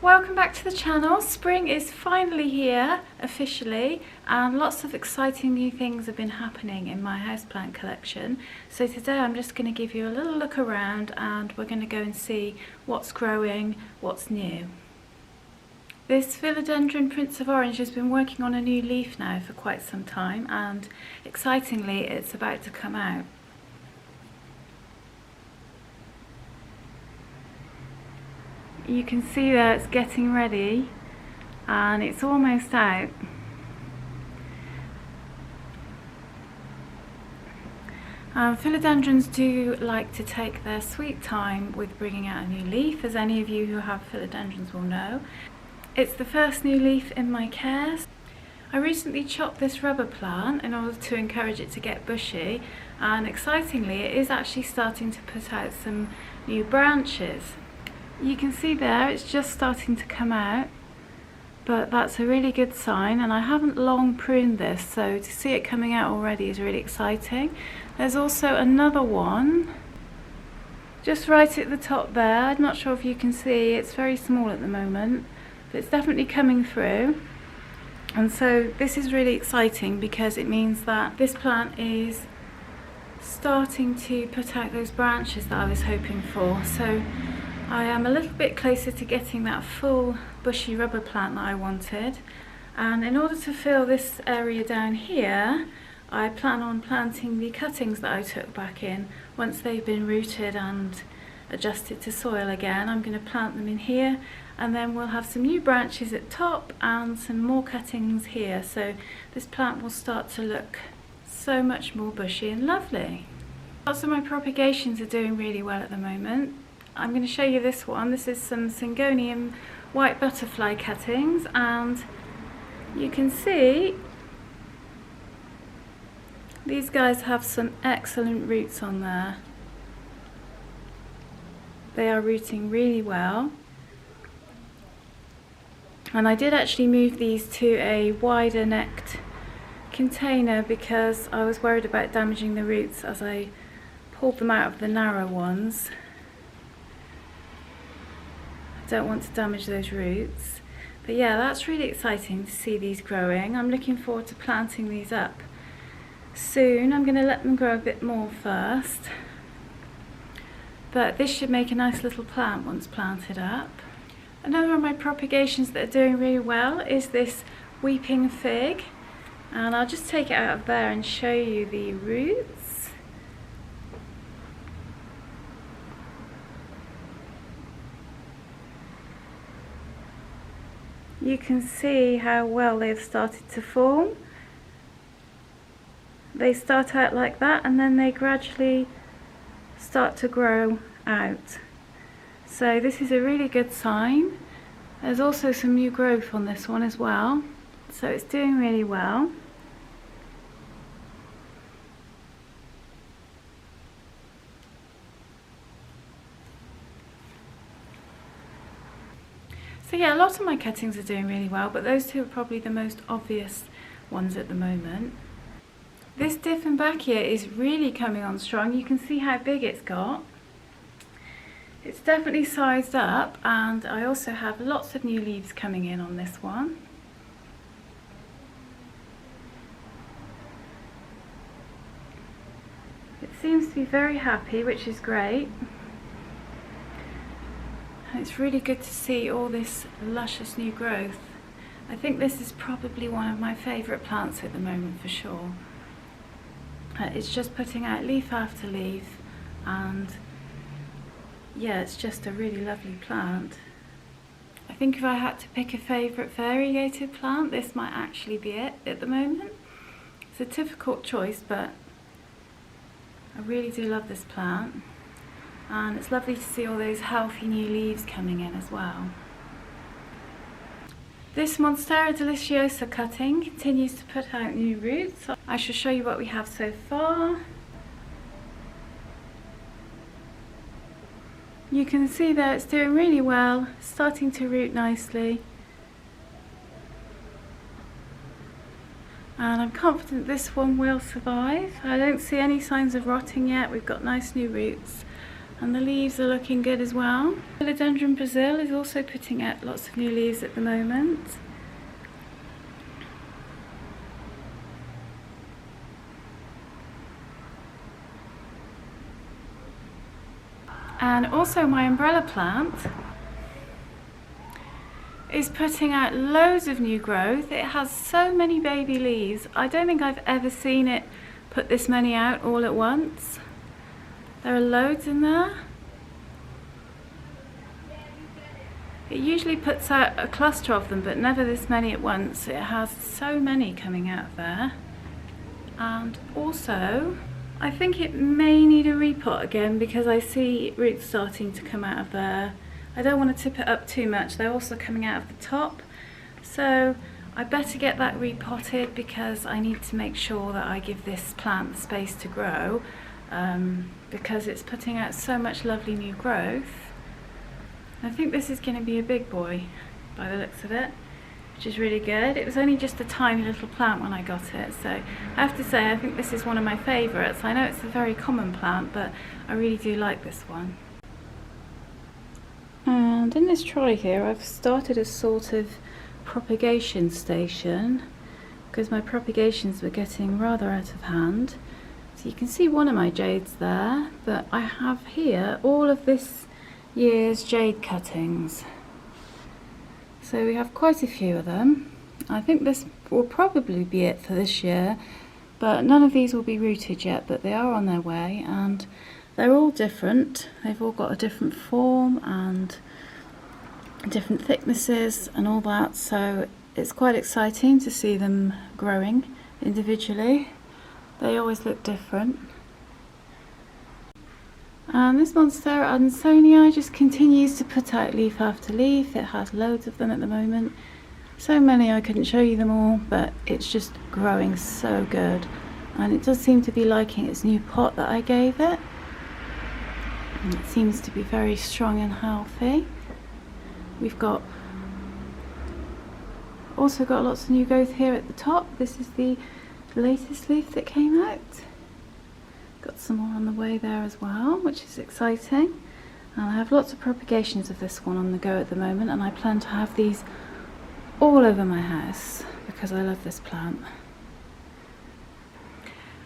Welcome back to the channel. Spring is finally here officially, and lots of exciting new things have been happening in my houseplant collection. So today I'm just going to give you a little look around and we're going to go and see what's growing, what's new. This philodendron Prince of Orange has been working on a new leaf now for quite some time, and excitingly it's about to come out. You can see that it's getting ready and it's almost out. Philodendrons do like to take their sweet time with bringing out a new leaf, as any of you who have philodendrons will know. It's the first new leaf in my care. I recently chopped this rubber plant in order to encourage it to get bushy, and excitingly it is actually starting to put out some new branches. You can see there it's just starting to come out, but that's a really good sign, and I haven't long pruned this, so to see it coming out already is really exciting. There's also another one just right at the top there. I'm not sure if you can see, it's very small at the moment, but it's definitely coming through. And so this is really exciting because it means that this plant is starting to put out those branches that I was hoping for. So I am a little bit closer to getting that full bushy rubber plant that I wanted, and in order to fill this area down here I plan on planting the cuttings that I took back in. Once they've been rooted and adjusted to soil again, I'm going to plant them in here, and then we'll have some new branches at top and some more cuttings here, so this plant will start to look so much more bushy and lovely. Lots of my propagations are doing really well at the moment. I'm going to show you this one. This is some Syngonium white butterfly cuttings, and you can see these guys have some excellent roots on there. They are rooting really well, and I did actually move these to a wider necked container because I was worried about damaging the roots as I pulled them out of the narrow ones. Don't want to damage those roots. But yeah, that's really exciting to see these growing. I'm looking forward to planting these up soon. I'm going to let them grow a bit more first, but this should make a nice little plant once planted up. Another of my propagations that are doing really well is this weeping fig, and I'll just take it out of there and show you the roots. You can see how well they've started to form. They start out like that and then they gradually start to grow out. So this is a really good sign. There's also some new growth on this one as well, so it's doing really well. So yeah, a lot of my cuttings are doing really well, but those two are probably the most obvious ones at the moment. This Dieffenbachia is really coming on strong. You can see how big it's got. It's definitely sized up, and I also have lots of new leaves coming in on this one. It seems to be very happy, which is great. It's really good to see all this luscious new growth. I think this is probably one of my favourite plants at the moment for sure. It's just putting out leaf after leaf, and yeah, it's just a really lovely plant. I think if I had to pick a favourite variegated plant, this might actually be it at the moment. It's a difficult choice, but I really do love this plant. And it's lovely to see all those healthy new leaves coming in as well. This Monstera deliciosa cutting continues to put out new roots. I shall show you what we have so far. You can see there it's doing really well, starting to root nicely. And I'm confident this one will survive. I don't see any signs of rotting yet. We've got nice new roots. And the leaves are looking good as well. Philodendron Brazil is also putting out lots of new leaves at the moment. And also my umbrella plant is putting out loads of new growth. It has so many baby leaves. I don't think I've ever seen it put this many out all at once. There are loads in there. It usually puts out a cluster of them, but never this many at once. It has so many coming out of there. And also, I think it may need a repot again because I see roots starting to come out of there. I don't want to tip it up too much. They're also coming out of the top. So I better get that repotted because I need to make sure that I give this plant the space to grow because it's putting out so much lovely new growth. I think this is going to be a big boy by the looks of it, which is really good. It was only just a tiny little plant when I got it, so I have to say I think this is one of my favourites. I know it's a very common plant, but I really do like this one. And in this trolley here I've started a sort of propagation station because my propagations were getting rather out of hand. So you can see one of my jades there, but I have here all of this year's jade cuttings. So we have quite a few of them. I think this will probably be it for this year, but none of these will be rooted yet, but they are on their way and they're all different. They've all got a different form and different thicknesses and all that, so it's quite exciting to see them growing individually. They always look different. And this Monstera and Sonia just continues to put out leaf after leaf. It has loads of them at the moment. So many I couldn't show you them all, but it's just growing so good. And it does seem to be liking its new pot that I gave it. And it seems to be very strong and healthy. We've also got lots of new growth here at the top. This is the latest leaf that came out. Got some more on the way there as well, which is exciting. And I have lots of propagations of this one on the go at the moment, and I plan to have these all over my house because I love this plant.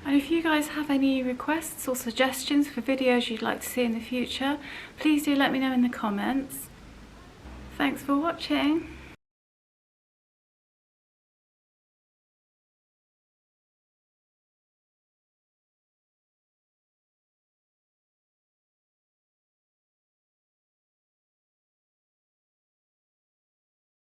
And if you guys have any requests or suggestions for videos you'd like to see in the future, please do let me know in the comments. Thanks for watching.